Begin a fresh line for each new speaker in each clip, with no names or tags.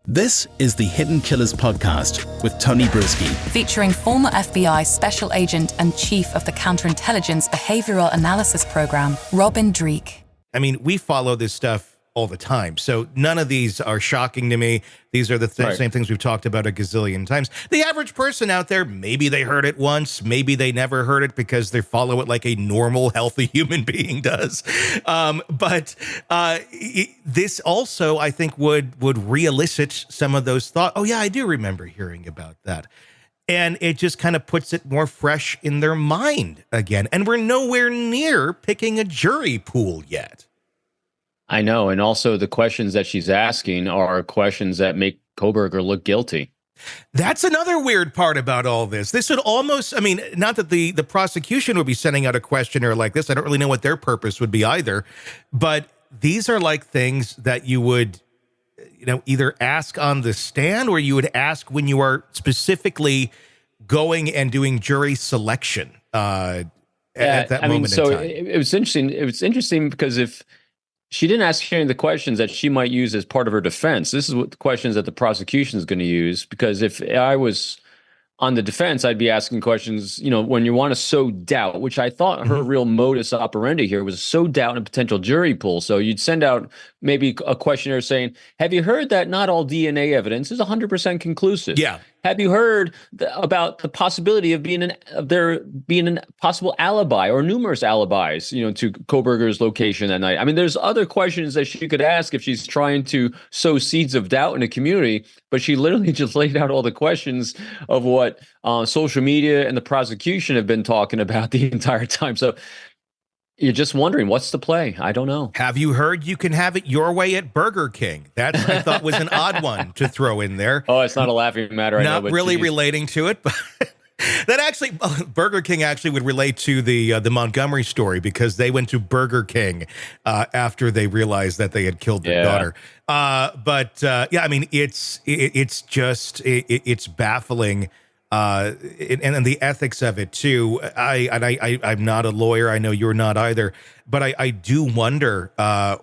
This is the Hidden Killers podcast with Tony Brueski.
Featuring former FBI Special Agent and Chief of the Counterintelligence Behavioral Analysis Program, Robin Dreeke.
I mean, we follow this stuff all the time, so none of these are shocking to me. These are the same things we've talked about a gazillion times. The average person out there, maybe they heard it once, maybe they never heard it because they follow it like a normal, healthy human being does. But this also, I think, would re-elicit some of those thoughts. Oh, yeah, I do remember hearing about that. And it just kind of puts it more fresh in their mind again. And we're nowhere near picking a jury pool yet.
I know. And also the questions that she's asking are questions that make Kohberger look guilty.
That's another weird part about all this. This would almost, I mean, not that the prosecution would be sending out a questionnaire like this. I don't really know what their purpose would be either. But these are like things that you would, either ask on the stand or you would ask when you are specifically going and doing jury selection at that moment in time.
It was interesting. It was interesting because if she didn't ask any of the questions that she might use as part of her defense, this is what the questions that the prosecution is going to use. Because if I was on the defense, I'd be asking questions, when you want to sow doubt, which I thought her real modus operandi here was sow doubt in a potential jury pool. So you'd send out maybe a questionnaire saying, have you heard that not all DNA evidence is 100% conclusive?
Yeah.
Have you heard about the possibility of there being a possible alibi or numerous alibis, to Kohberger's location that night? I mean, there's other questions that she could ask if she's trying to sow seeds of doubt in a community, but she literally just laid out all the questions of what social media and the prosecution have been talking about the entire time. So you're just wondering, what's the play? I don't know. Have
you heard you can have it your way at Burger King? That I thought was an odd one to throw in there.
Oh, it's not a laughing matter.
Not really relating to it, but that actually, Burger King actually would relate to the Montgomery story because they went to Burger King after they realized that they had killed their daughter. Yeah, I mean, it's baffling. And the ethics of it too. I'm not a lawyer. I know you're not either, but I do wonder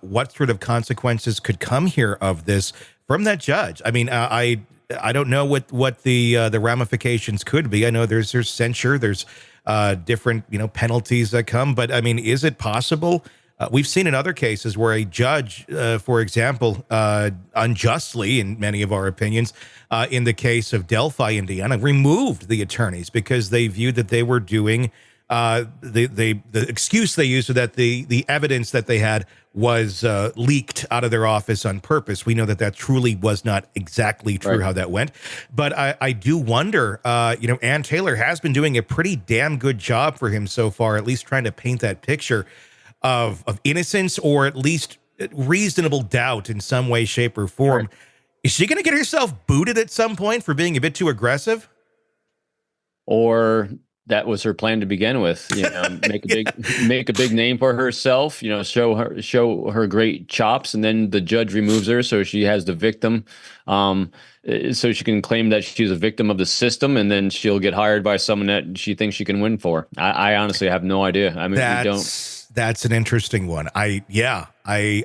what sort of consequences could come here of this from that judge. I mean, I don't know what the ramifications could be. I know there's censure, there's different penalties that come, but I mean, is it possible? We've seen in other cases where a judge, for example, unjustly, in many of our opinions, in the case of Delphi, Indiana, removed the attorneys because they viewed that they were doing the excuse they used so that the evidence that they had was leaked out of their office on purpose. We know that truly was not exactly true how that went. But I do wonder, Ann Taylor has been doing a pretty damn good job for him so far, at least trying to paint that picture of innocence or at least reasonable doubt in some way, shape, or form. Right. Is she going to get herself booted at some point for being a bit too aggressive?
Or that was her plan to begin with, make a big name for herself, show her great chops, and then the judge removes her so she has the victim, so she can claim that she's a victim of the system, and then she'll get hired by someone that she thinks she can win for. I honestly have no idea. I mean, we don't.
That's an interesting one. I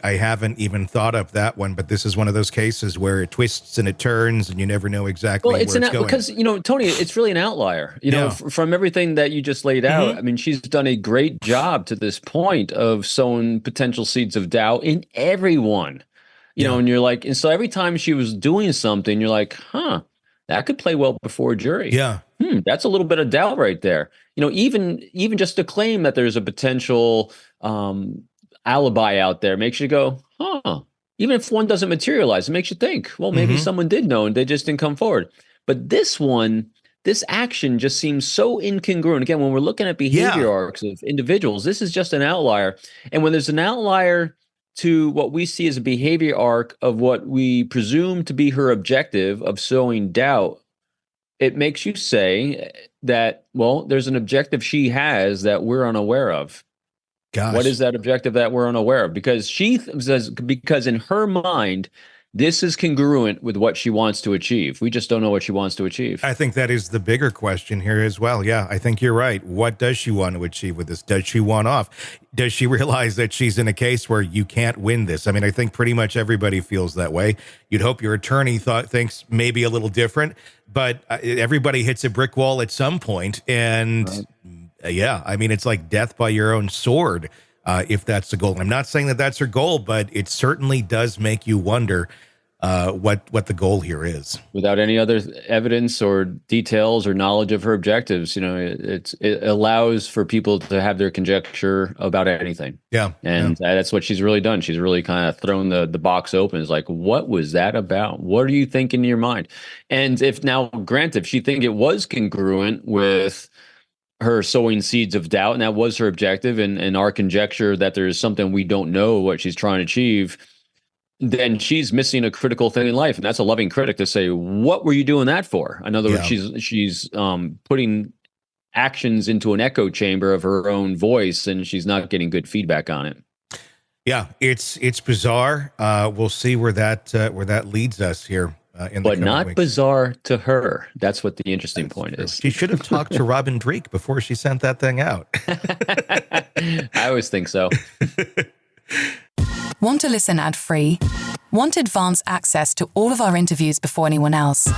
haven't even thought of that one, but this is one of those cases where it twists and it turns and you never know exactly where it's going.
Because, Tony, it's really an outlier, from everything that you just laid out. I mean, she's done a great job to this point of sowing potential seeds of doubt in everyone, and you're like, and so every time she was doing something, you're like, that could play well before a jury.
Yeah.
That's a little bit of doubt right there. Even just to claim that there's a potential alibi out there makes you go, even if one doesn't materialize, it makes you think, well, maybe someone did know and they just didn't come forward. But this action just seems so incongruent. Again, when we're looking at behavior arcs of individuals, this is just an outlier. And when there's an outlier to what we see as a behavior arc of what we presume to be her objective of sowing doubt, it makes you say that, well, there's an objective she has that we're unaware of.
Gosh.
What is that objective that we're unaware of? Because she says, because in her mind, this is congruent with what she wants to achieve. We just don't know what she wants to achieve.
I think that is the bigger question here as well. Yeah, I think you're right. What does she want to achieve with this? Does she want off? Does she realize that she's in a case where you can't win this? I mean, I think pretty much everybody feels that way. You'd hope your attorney thinks maybe a little different, but everybody hits a brick wall at some point. And yeah, I mean, it's like death by your own sword. If that's the goal. I'm not saying that that's her goal, but it certainly does make you wonder what the goal here is. Without
any other evidence or details or knowledge of her objectives, it allows for people to have their conjecture about anything.
Yeah.
And that's what she's really done. She's really kind of thrown the box open. It's like, what was that about? What are you thinking in your mind? And if she think it was congruent with her sowing seeds of doubt, and that was her objective, and our conjecture that there's something we don't know what she's trying to achieve, then she's missing a critical thing in life. And that's a loving critic to say, what were you doing that for? In other words, she's putting actions into an echo chamber of her own voice, and she's not getting good feedback on it.
Yeah, it's bizarre. We'll see where that leads us here.
But not bizarre to her. That's what the interesting point is.
She should have talked to Robin Dreeke before she sent that thing out.
I always think so.
Want to listen ad-free? Want advanced access to all of our interviews before anyone else?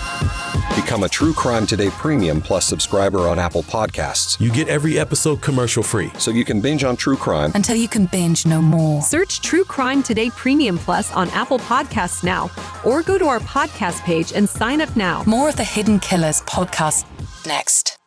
Become a True Crime Today Premium Plus subscriber on Apple Podcasts.
You get every episode commercial-free.
So you can binge on true crime
until you can binge no more.
Search True Crime Today Premium Plus on Apple Podcasts now, or go to our podcast page and sign up now.
More of the Hidden Killers podcast next.